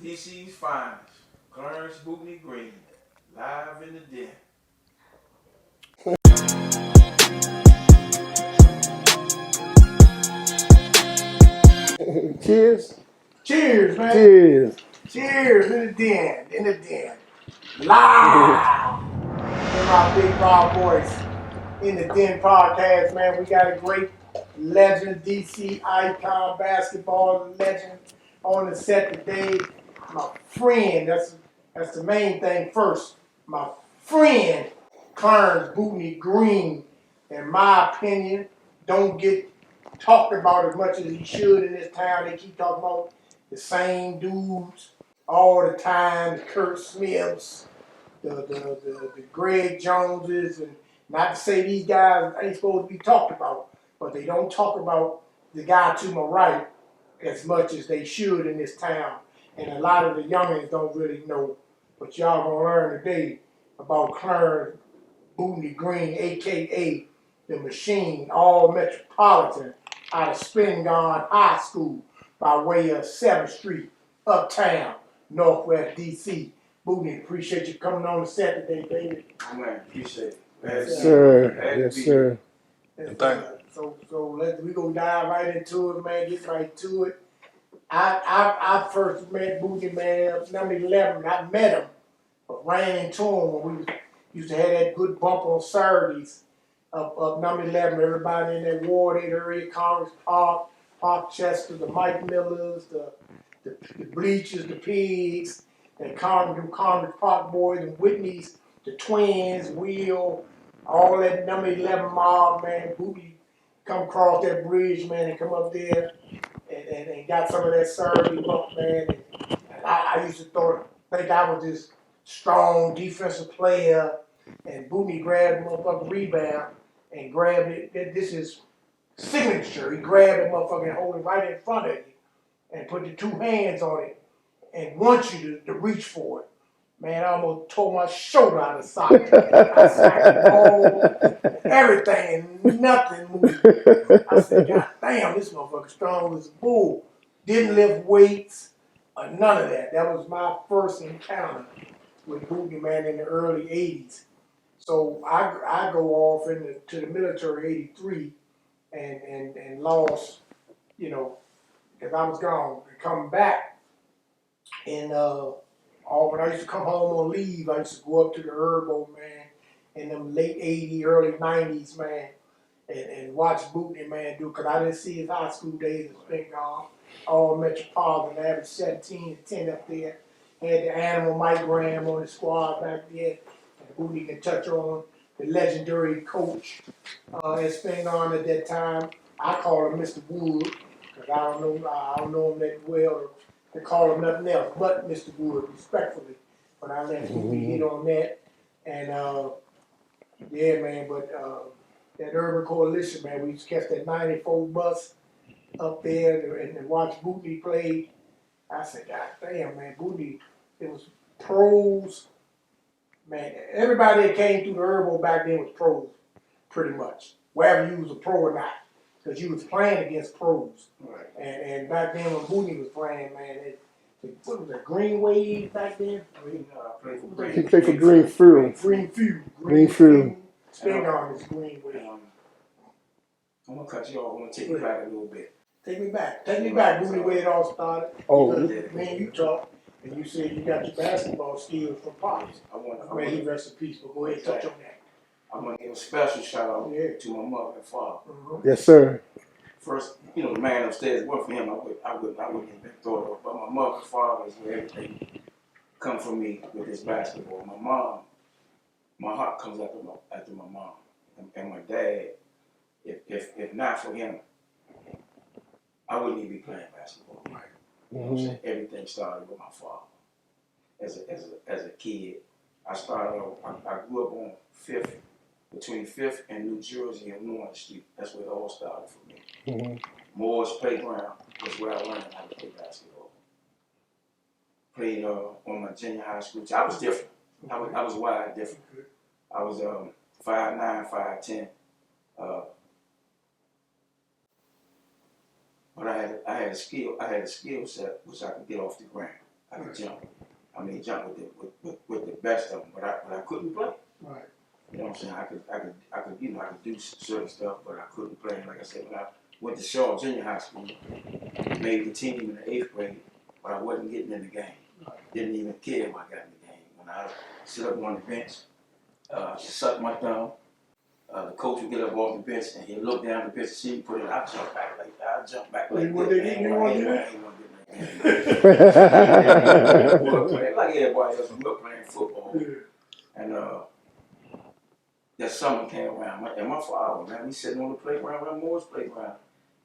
DC's finest, Clarence Bootney Green, live in the den. Cheers. Cheers, man. Cheers. Cheers in the den. In the den. Live. In my big Rob voice. In the Den podcast, man. We got a great legend, DC icon, basketball legend on the set today. My friend, that's the main thing first. My friend, Clarence Bootney Green, in my opinion, don't get talked about as much as he should in this town. They keep talking about the same dudes all the time, the Kurt Smiths, the Greg Joneses, and not to say these guys ain't supposed to be talked about, but they don't talk about the guy to my right as much as they should in this town. And a lot of the youngins don't really know. But y'all gonna learn today about Clarence Bootney Green, aka the Machine, all metropolitan out of Spingarn High School by way of 7th Street, Uptown, Northwest DC. Bootney, appreciate you coming on the set today, baby. Oh man, appreciate it. Yes, sir. Yes, sir. So we gonna dive right into it, man. Get right to it. I first met Bootney, man, number 11. I met him, but ran into him when we used to have that good bump on Saturdays up number 11. Everybody in that Ward 8 area, Congress Park, Parkchester, the Mike Millers, the Bleachers, the Pigs, and Congress Park boys, and Whitney's, the Twins, Will, all that number 11 mob, man. Booty come across that bridge, man, and come up there and got some of that Saturday bump, man. And I used to think I was this strong defensive player, and Bootney grabbed the motherfucking rebound and grabbed it. This is signature. He grabbed it, motherfucker, and hold it right in front of you and put the two hands on it and wants you to reach for it. Man, I almost tore my shoulder out of the socket. I sacked the ball, everything, and nothing moved. I said, God damn, this motherfucker strong as a bull. Didn't lift weights or none of that. That was my first encounter with Bootney, man, in the early 80s. So I go off to the military 83 and lost, because I was gone. And come back, and when I used to come home on leave, I used to go up to the Herbo, man, in them late 80s, early 90s, man, and watch Bootney, man, because I didn't see his high school days. It's been gone. All metropolitan, average 17 and 10 up there. Had the animal Mike Graham on the squad back there. And Bootney can touch on the legendary coach at Spingarn at that time. I call him Mr. Wood, because I don't know him that well to call him nothing else but Mr. Wood, respectfully. But I let Bootney hit on that. And yeah, man, but that Urban Coalition, man, we used to catch that 94 bus up there and watch Bootney play. I said, God damn, man, Bootney, it was pros. Man, everybody that came through the Herbo back then was pros, pretty much. Whether you was a pro or not. Because you was playing against pros. Right. And back then when Bootney was playing, man, what was that, Green Wave back then? He played for Green Fuel. Green Fuel. Spingarn is Green Wave. I'm going to cut you off. I'm going to take you back a little bit. Take me back, Bootney, where it all started. Oh. Because me and you talked, and you said you got your basketball skills from Pops. May he rest in peace, but go ahead and touch on that. I'm going to give a special shout out to my mother and father. Mm-hmm. Yes, sir. First, the man upstairs, worked for him, I wouldn't have been thought of. But my mother and father is where everything come from me with this basketball. My mom, my heart comes after my mom. And my dad, if not for him, I wouldn't even be playing basketball. Right? You know what I'm saying? Everything started with my father. As a kid, I grew up on 5th, between 5th and New Jersey and Warren Street. That's where it all started for me. Mm-hmm. Moore's Playground was where I learned how to play basketball. Played on my junior high school. I was different. I was wide different. I was 5'9", 5'10". But I had a skill set which I could get off the ground. I could jump. I mean, jump with the best of them, but I couldn't play. Right. You know what I'm saying? I could, you know, I could do certain stuff, but I couldn't play. And like I said, when I went to Shaw Junior High School, made the team in the 8th grade, but I wasn't getting in the game. Didn't even care if I got in the game. When I sit up on the bench, suck my thumb, the coach would get up off the bench and he'd look down the bench and see me put it. I jump back like that. I jump back like that. You want to get it? Like everybody else, we were playing football. Yeah. And that summer came around, and my father, man, we sitting on the playground, on Moore's playground,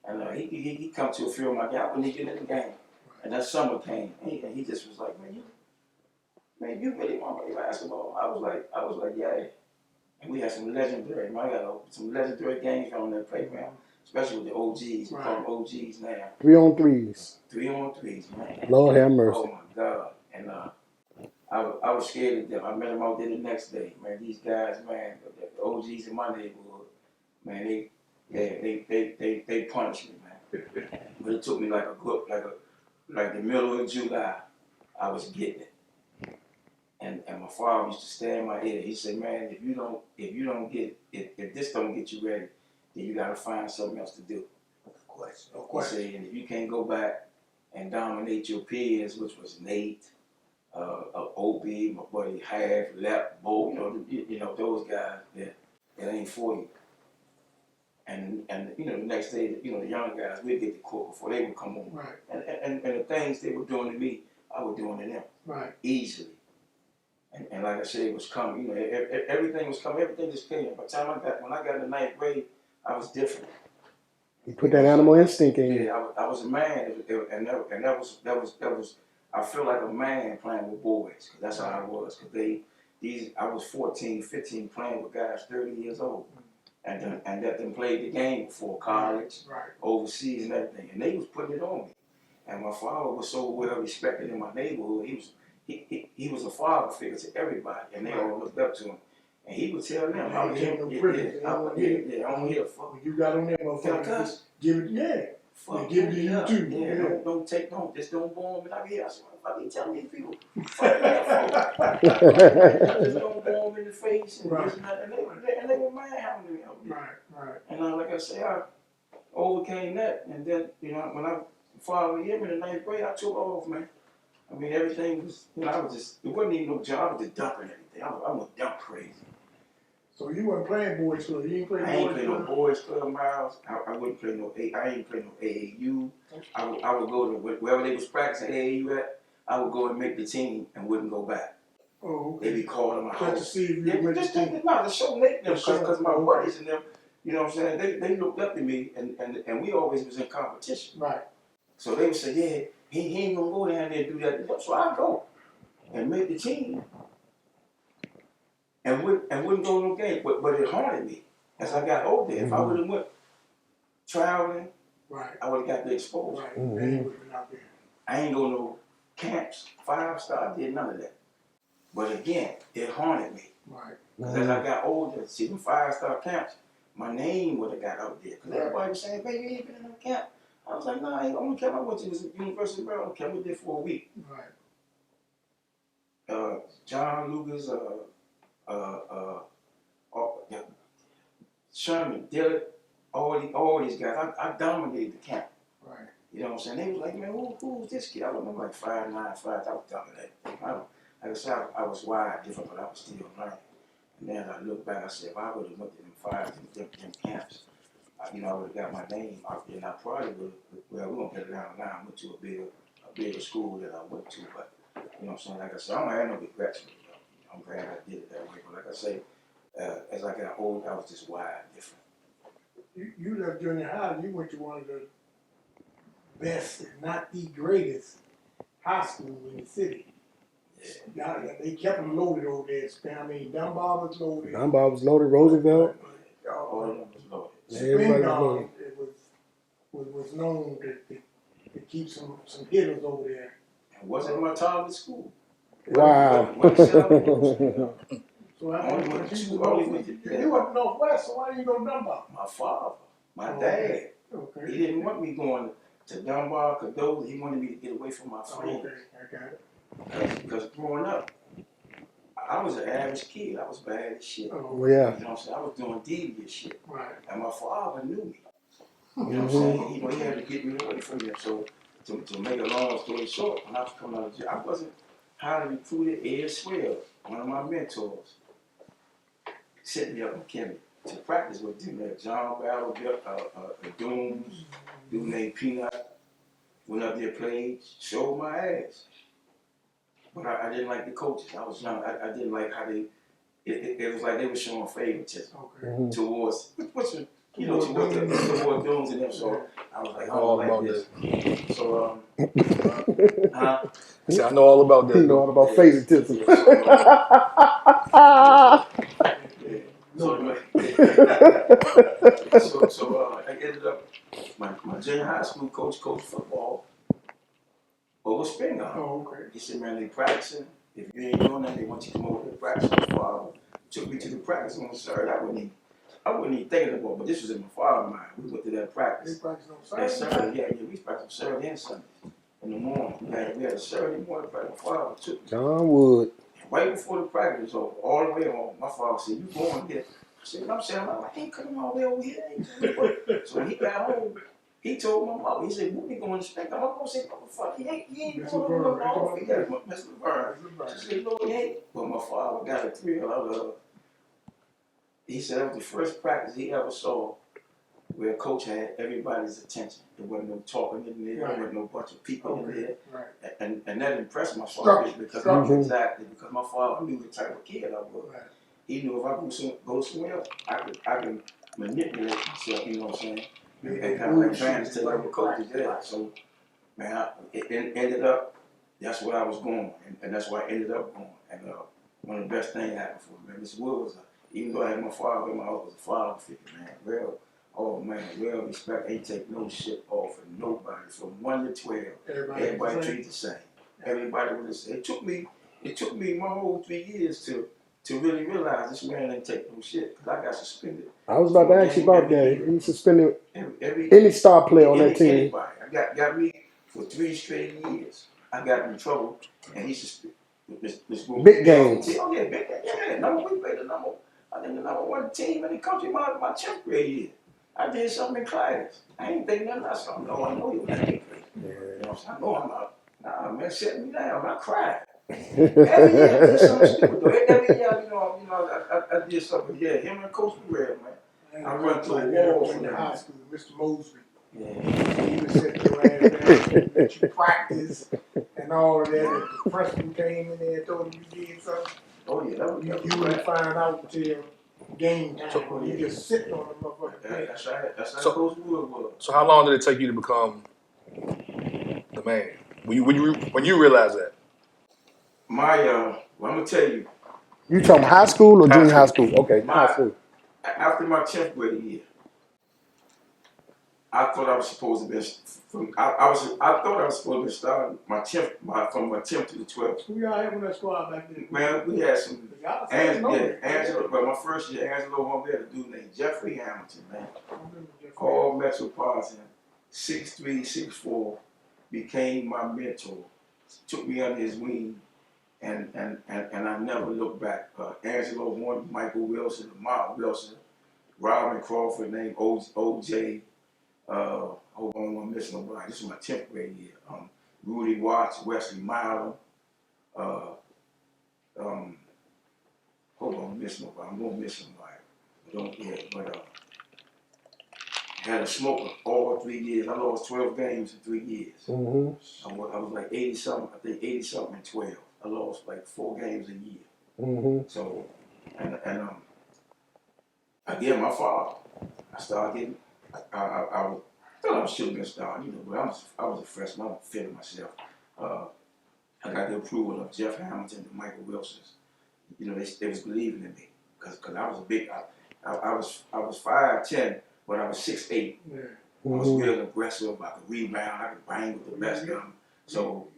and he come to a field of my guy when he get in the game. And that summer came, and he just was like, man, you really want to play basketball? I was like, yeah. And we had some legendary, man, I got some legendary games on that playground, especially with the OGs. We call them OGs now. 3-on-3s. 3-on-3s, man. Lord have mercy. Oh my God. And I was scared of them. I met them out there the next day. Man, these guys, man, the OGs in my neighborhood, man, they punished me, man. But it took me like the middle of July, I was getting it. And my father used to stay in my ear. He said, man, if this don't get you ready, then you gotta find something else to do. Of course. He said, and if you can't go back and dominate your peers, which was Nate, Opie, my buddy Half, Lep, Bo, you know those guys that ain't for you. And you know the next day, you know the young guys, we'd get the court before they would come on. Right. And the things they were doing to me, I was doing to them. Right. Easily. And like I said, it was coming. You know, everything was coming. Everything just came. By the time when I got in the 9th grade, I was different. You put that animal instinct in you. Yeah, I was a man, and that was. I feel like a man playing with boys, cause that's how I was. Cause I was 14, 15 playing with guys 30 years old, and that them played the game before college, overseas and everything, and they was putting it on me. And my father was so well respected in my neighborhood. He was a father figure to everybody, and they all looked up to him. And he would tell them, I don't hear fuck. You got on that motherfucker. Give it, Fuck, give it to you too. Yeah, just don't bomb me. I hear, I said, what are telling these people? Just don't bomb in the face and this and that. And they were mad having me out there. Right. And like I say, I overcame that. And then, you know, when I followed him in the 9th grade, I took off, man. I mean, everything was, you know, it wasn't even no job, I was just dumping everything. I was dump crazy. So you weren't playing boys club? You ain't playing boys club? I ain't play no boys club, Miles. I wouldn't play I ain't play no AAU. I would go to wherever they was practicing AAU at, I would go and make the team and wouldn't go back. Oh, okay. They'd be calling my house. Just to see if you went to team. To show Nick them, because my buddies and them, you know what I'm saying, they looked up to me, and we always was in competition. Right. So they would say, yeah, he ain't gonna go down there and do that. So I go and make the team and wouldn't go to no game. But it haunted me as I got older. If I would have went traveling, I would have got the exposure. Right. Would have been out there. I ain't go no camps, 5-star, I did none of that. But again, it haunted me. Right. Because as I got older, see them 5-star camps, my name would have got out there. Because everybody was saying, baby, you ain't been in no camp. I was like, no, I ain't the only camp I went to was University of Maryland. I was there for a week. Right. John Lucas, Sherman, Dillard, all these guys. I dominated the camp. Right. You know what I'm saying? They was like, man, who's this kid? I remember like 5'9", 5'. I was dominating. Like I said, I was wide different, but I was still learning. And then I look back, I said, if I would have looked at them camps, you know, I would have got my name out there, and I probably would have, well, we're going to get it down the line. I went to a bigger school that I went to, but, you know what I'm saying? Like I said, I don't have no regrets with it, though. I'm glad I did it that way, but like I say, as I got older, I was just wide different. You left junior high, you went to one of the best, if not the greatest, high school in the city. Yeah. They kept them loaded over there. I mean, Dunbar was loaded. Dunbar was loaded, Roosevelt. All of them was loaded. Springdale, it was known to keep some hitters over there. And wasn't my time at school. Wow. So you went Northwest, so why didn't you go to Dunbar? My father, my dad. He didn't want me going to Dunbar, Cadola. He wanted me to get away from my friends. Okay, I got it. was an average kid. I was bad as shit. Oh, Yeah. You know what I'm saying? I was doing devious shit. right. And my father knew me. You know what I'm saying? He had to get me away from him. So to make a long story short, when I was coming out of jail, I wasn't highly recruited. Ed Swell, one of my mentors, set me up in Kemet to practice with them. There, John Battle, Dooms, dude named Peanut, went up there, played, showed my ass. But I didn't like the coaches. I was young. I didn't like how they. It was like they were showing favoritism towards towards the Dooms and them. So I was like, I don't like this. So See, I know all about that. You know all about favoritism. So I ended up my junior high school coach football over Springer. Oh, okay. He said, man, they practicing. If you ain't doing that, they want you to come over to practice. My father took me to the practice on Saturday. I wasn't even thinking about it, but this was in my father's mind. We went to that practice. They practice on That Saturday? Saturday, we practiced on Saturday and Sunday in the morning. We had a Saturday morning practice. My father took me. John Wood. Right before the practice was over, all the way home, my father said, you going here? I said, I'm saying, I ain't coming all the way over here. So when he got home, he told my mother, he said, Bootney going to spank. I'm going to say, motherfucker, he ain't going to run off. He got Mr. Laverne. She said, no, he ain't. But my father got a thrill out of it. He said that was the first practice he ever saw where coach had everybody's attention. There wasn't no talking in there, there wasn't no bunch of people in there. Right. And that impressed my father because my father knew the type of kid I was. Right. He knew if I go somewhere, I can manipulate myself, you know what I'm saying? And kind of like advantage take over coaches there. So, man, it ended up, that's where I was going, and that's where I ended up going. And one of the best things happened for me, man. Mr. Wood was, even though I had my father, my uncle was a father figure, man. Real respect. Ain't take no shit off of nobody from 1 to 12. Everybody treated the same. Everybody was the same. It took me my whole 3 years to really realize this man didn't take no shit. Cause I got suspended. I was about to ask you about that. He suspended every any star player on that team. Anybody. I got me for 3 straight years. I got in trouble, and he suspended. Big games. Oh yeah, big games. Yeah, we played I think the number 1 team in the country my 10th grade year. I did something in class. I ain't think nothing else. I know you was that big. You know, I know I'm out. Nah, man, set me down. I cried. Every year I did something stupid though. Every year, I did something. Yeah, him and Coach Red, man. I run through a wall from high school, Mr. Mosby. Yeah. He would set your ass down, let you practice and all of that. If the freshman came in there and told him you did something, oh yeah, you wouldn't find out till game time. You just sitting on the motherfucking bench. That's right. That's how Coach Wood was. So how long did it take you to become the man? When you realized that? Well, I'm gonna tell you. You talking high school or junior high school? Okay, high school. After my 10th grade year, I thought I was supposed to be I thought I was supposed to be starting from my 10th to the 12th. Who y'all had on that squad back then? Man, we had some. Angelo. But my first year, Angelo home there, a dude named Jeffrey Hamilton, man. All metropolitan, 6'3", 6'4", became my mentor. Took me under his wing, and I never looked back. Angelo won, Michael Wilson, Lamar Wilson, Robin Crawford, named OJ. Hold on, I'm missing nobody. This is my 10th grade year. Rudy Watts, Wesley Milam. Hold on, I'm missing nobody. I'm gonna miss somebody. Had a smoker all 3 years. I lost 12 games in 3 years. I was like 80 something. I think 80 something in 12. I lost like 4 games a year. So, and again, my father. I started getting. I thought I should have been starting, but I was a freshman. I was feeling myself. I got the approval of Jeff Hamilton and Michael Wilson's. They was believing in me because I was a big. I was 5'10", but I was 6'8". Yeah. I was real aggressive. I could rebound. I could bang with the best of them. So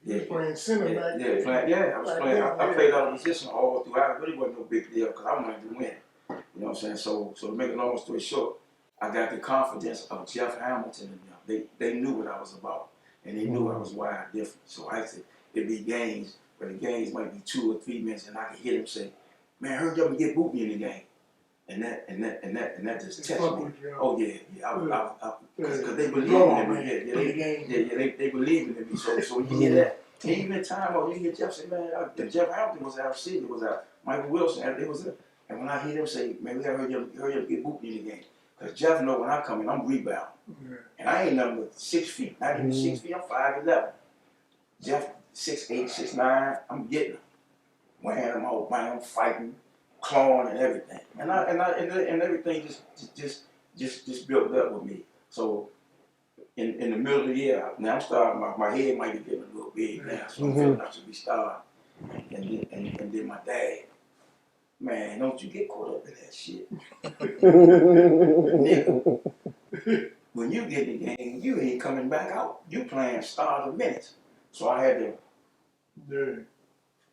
you was playing center back then. I was playing. I played out of position all throughout. It really wasn't no big deal because I wanted to win. You know what I'm saying? So to make a long story short, I got the confidence of Jeff Hamilton and them. They knew what I was about, and they knew I was wild different. So I said, it'd be games but the games might be 2 or 3 minutes, and I can hear them say, "Man, hurry up and get Bootney in the game," and that just touched me. Oh yeah, because they believe in me. They believe in me. So when you hear that, even time, or you hear Jeff say, "Man, Jeff Hampton was out, Sidney was out, Michael Wilson, they was there," and when I hear them say, "Man, we gotta hurry up, get Bootney in the game," because Jeff know when I come in, I'm rebound, and I ain't nothing but 6 feet, not even 6 feet. I'm 5'11". Jeff 6'8", 6'9", I'm getting them, wearing them all, bam, fighting, clawing and everything, and everything just built up with me. So in the middle of the year, now I'm starting. My head might be getting a little big now, so I'm feeling I should be starting. And then my dad, man, don't you get caught up in that shit, nigga. When you get in the game, you ain't coming back out. You playing start of minutes. So I had to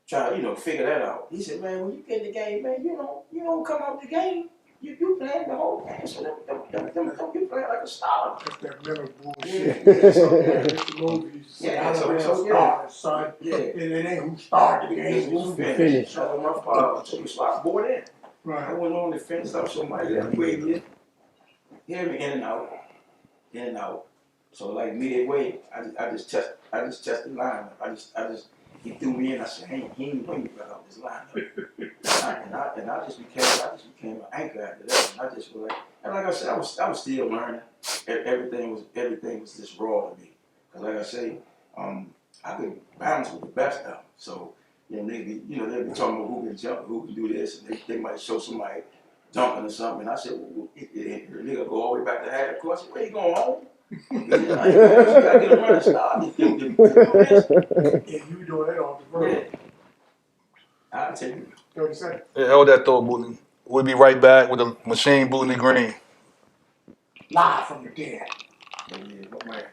try to, figure that out. He said, "Man, when you get in the game, man, you don't come out the game. You playing the whole game. So you playing like a star." That's that mental bullshit. Mr. Moses said, "I don't start, son." Yeah. It ain't who started the game, it's who finished. So my father took me, so I bought in. I Right. went on to finish up, so my left way here, me in and out. So like midway, I just tested the lineup. He threw me in. I said, he ain't bring me back out this lineup. And I just became an anchor after that. And I just was like, and like I said, I was still learning. Everything was just raw to me. Cause like I say, I could bounce with the best of them. So they be talking about who can jump, who can do this, and they might show somebody dunking or something. And I said, well, the nigga go all the way back to half court. I said, where you going home? You gotta get a running start. Yeah, you doing that on the road. Yeah. I'll tell you. 30 seconds. Yeah, hold that thought, Bootney. We'll be right back with the machine, Bootney Green. Live from the dead. Yeah, man.